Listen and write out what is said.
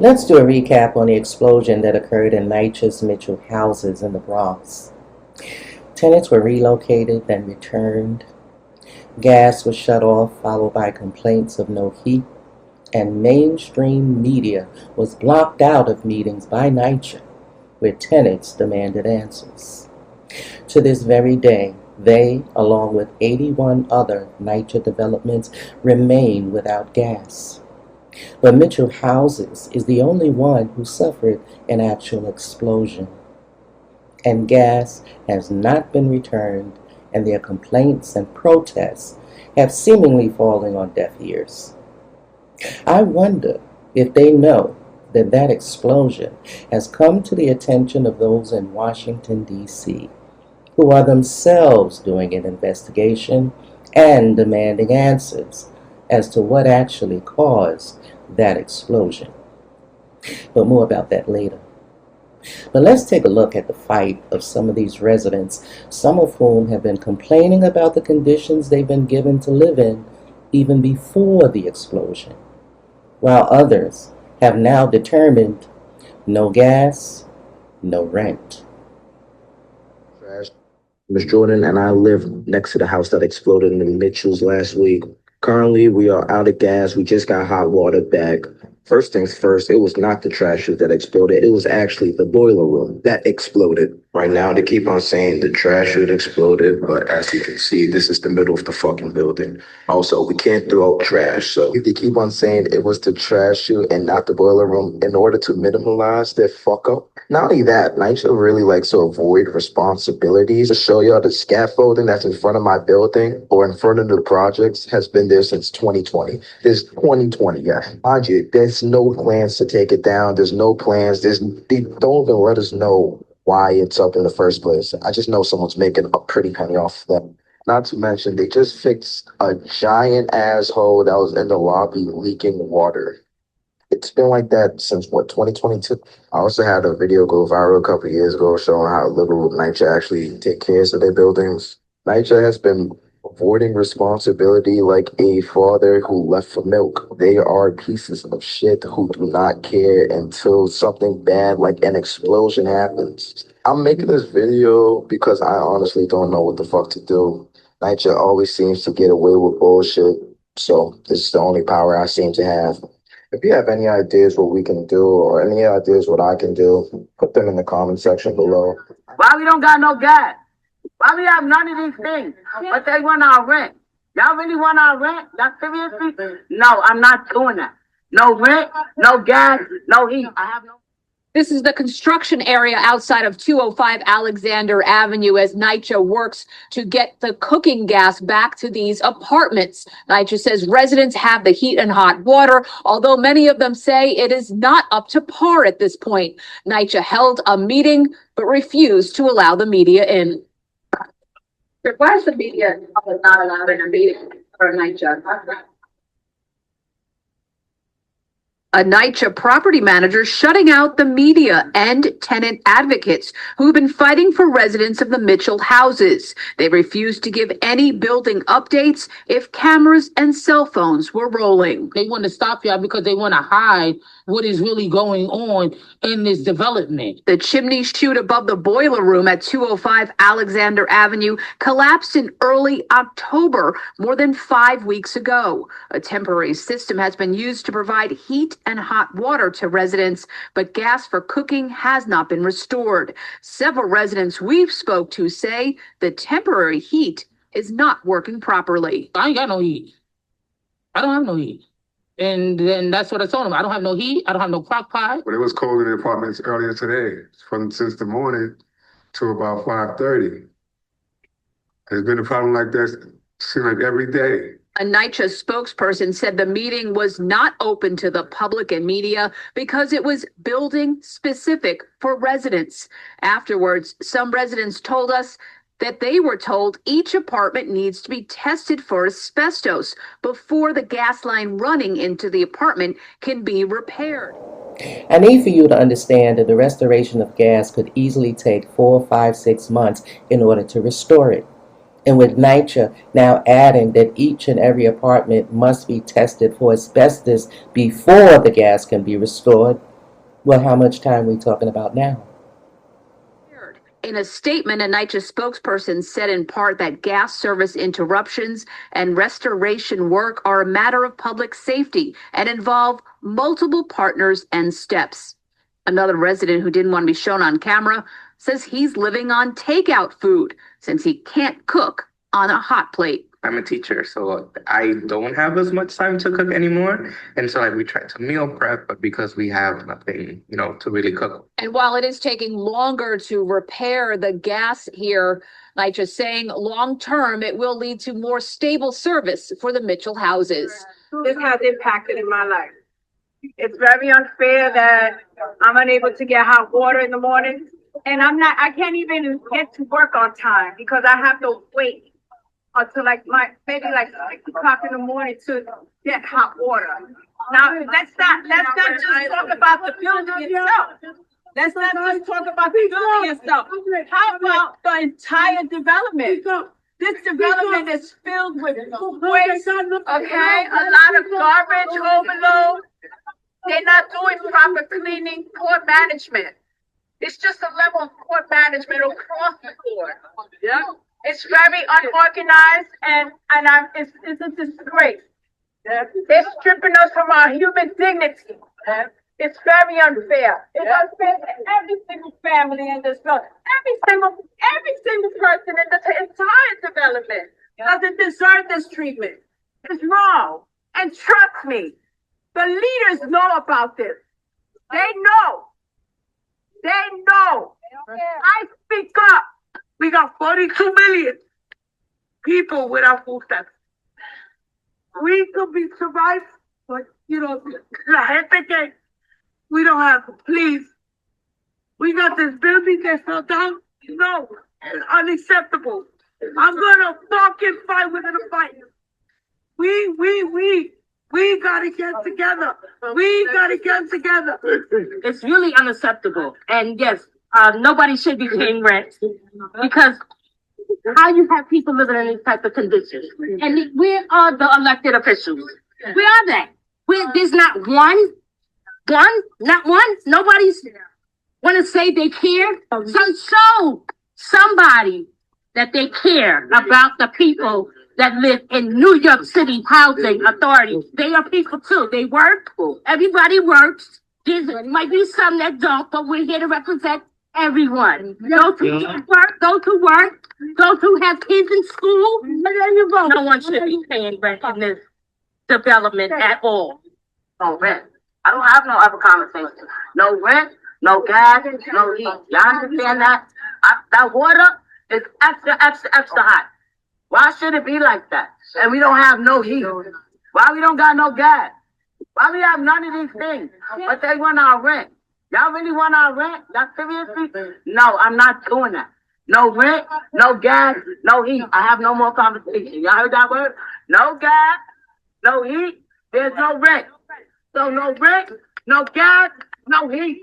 Let's do a recap on the explosion that occurred in NYCHA's Mitchell houses in the Bronx. Tenants were relocated, then returned. Gas was shut off, followed by complaints of no heat, and mainstream media was blocked out of meetings by NYCHA, where tenants demanded answers. To this very day, they, along with 81 other NYCHA developments, remain without gas. But Mitchell Houses is the only one who suffered an actual explosion. And gas has not been returned, and their complaints and protests have seemingly fallen on deaf ears. I wonder if they know that that explosion has come to the attention of those in Washington, D.C., who are themselves doing an investigation and demanding answers as to what actually caused that explosion. But more about that later. But let's take a look at the fight of some of these residents, some of whom have been complaining about the conditions they've been given to live in even before the explosion, while others have now determined no gas, no rent. Miss Jordan and I live next to the house that exploded in the Mitchells last week. Currently, we are out of gas. We just got hot water back. First things first, it was not the trash chute that exploded. It was actually the boiler room that exploded. Right now, they keep on saying the trash chute exploded, but as you can see, this is the middle of the fucking building. Also, we can't throw out trash, so they keep on saying it was the trash chute and not the boiler room in order to minimize their fuck up. Not only that, NYCHA really likes to avoid responsibilities. To show y'all, the scaffolding that's in front of my building or in front of the projects has been there since 2020. There's 2020, yeah. Mind you, there's no plans to take it down. There's no plans. They don't even let us know why it's up in the first place. I just know someone's making a pretty penny off them. Not to mention, they just fixed a giant asshole that was in the lobby leaking water. It's been like that since, 2022? I also had a video go viral a couple of years ago showing how little NYCHA actually take care of their buildings. NYCHA has been avoiding responsibility like a father who left for milk. They are pieces of shit who do not care until something bad like an explosion happens. I'm making this video because I honestly don't know what the fuck to do. NYCHA always seems to get away with bullshit, so this is the only power I seem to have. If you have any ideas what we can do or any ideas what I can do, put them in the comment section below. Why we don't got no gas? Why we have none of these things? But they want our rent. Y'all really want our rent? Y'all seriously? No, I'm not doing that. No rent, no gas, no heat. I have no. This is the construction area outside of 205 Alexander Avenue as NYCHA works to get the cooking gas back to these apartments. NYCHA says residents have the heat and hot water, although many of them say it is not up to par at this point. NYCHA held a meeting but refused to allow the media in. Why is the media not allowed in a meeting for NYCHA? A NYCHA property manager shutting out the media and tenant advocates who've been fighting for residents of the Mitchell houses. They refused to give any building updates if cameras and cell phones were rolling. They want to stop y'all because they want to hide what is really going on in this development. The chimney chute above the boiler room at 205 Alexander Avenue collapsed in early October, more than 5 weeks ago. A temporary system has been used to provide heat and hot water to residents, but gas for cooking has not been restored. Several residents we've spoke to say the temporary heat is not working properly. I ain't got no heat. I don't have no heat. And then that's what I told them. I don't have no heat. I don't have no crock pot. But it was cold in the apartments earlier today, since the morning to about 5:30. There's been a problem like that, seems like every day. A NYCHA spokesperson said the meeting was not open to the public and media because it was building specific for residents. Afterwards, some residents told us that they were told each apartment needs to be tested for asbestos before the gas line running into the apartment can be repaired. I need for you to understand that the restoration of gas could easily take 4, 5, 6 months in order to restore it. And with NYCHA now adding that each and every apartment must be tested for asbestos before the gas can be restored, Well, how much time we talking about now? In a statement, a NYCHA spokesperson said in part that gas service interruptions and restoration work are a matter of public safety and involve multiple partners and steps. Another resident who didn't want to be shown on camera says he's living on takeout food since he can't cook on a hot plate. I'm a teacher, so I don't have as much time to cook anymore. And so we try to meal prep, but because we have nothing, to really cook. And while it is taking longer to repair the gas here, like just saying long term, it will lead to more stable service for the Mitchell houses. This has impacted in my life. It's very unfair that I'm unable to get hot water in the morning. And I can't even get to work on time because I have to wait until maybe 6 o'clock in the morning to get hot water. Now, let's not just talk about the building itself. Let's not just talk about the building itself. How about the entire development? This development is filled with food waste, okay? A lot of garbage overload. They're not doing proper cleaning, poor management. It's just a level of poor management across the board. Yeah. It's very unorganized and it's a disgrace. They're stripping us from our human dignity. It's very unfair. It's unfair to every single family in this building. Every single person in the entire development doesn't deserve this treatment. It's wrong. And trust me, the leaders know about this. They know. They know. I speak up. We got 42 million people without food stamps. We could be survived, but la gente que we don't have. Please, we got this building that fell down. No, it's unacceptable. I'm gonna fucking fight. We're gonna fight. We gotta get together. We gotta get together. It's really unacceptable. And yes, nobody should be paying rent because how you have people living in these type of conditions. And we are the elected officials. We are that. There's not not one. Nobody's want to say they care. So show somebody that they care about the people that live in New York City Housing Authority. They are people too. They work. Everybody works. There might be some that don't, but we're here to represent everyone. Those who work, those who have kids in school. No one should be paying rent in this development at all. No rent. I don't have no other conversation. No rent, no gas, no heat. Y'all understand that? That water is extra hot. Why should it be like that? And we don't have no heat. Why we don't got no gas? Why we have none of these things? But they want our rent. Y'all really want our rent? Y'all seriously? No, I'm not doing that. No rent, no gas, no heat. I have no more conversation. Y'all heard that word? No gas, no heat, there's no rent. So no rent, no gas, no heat.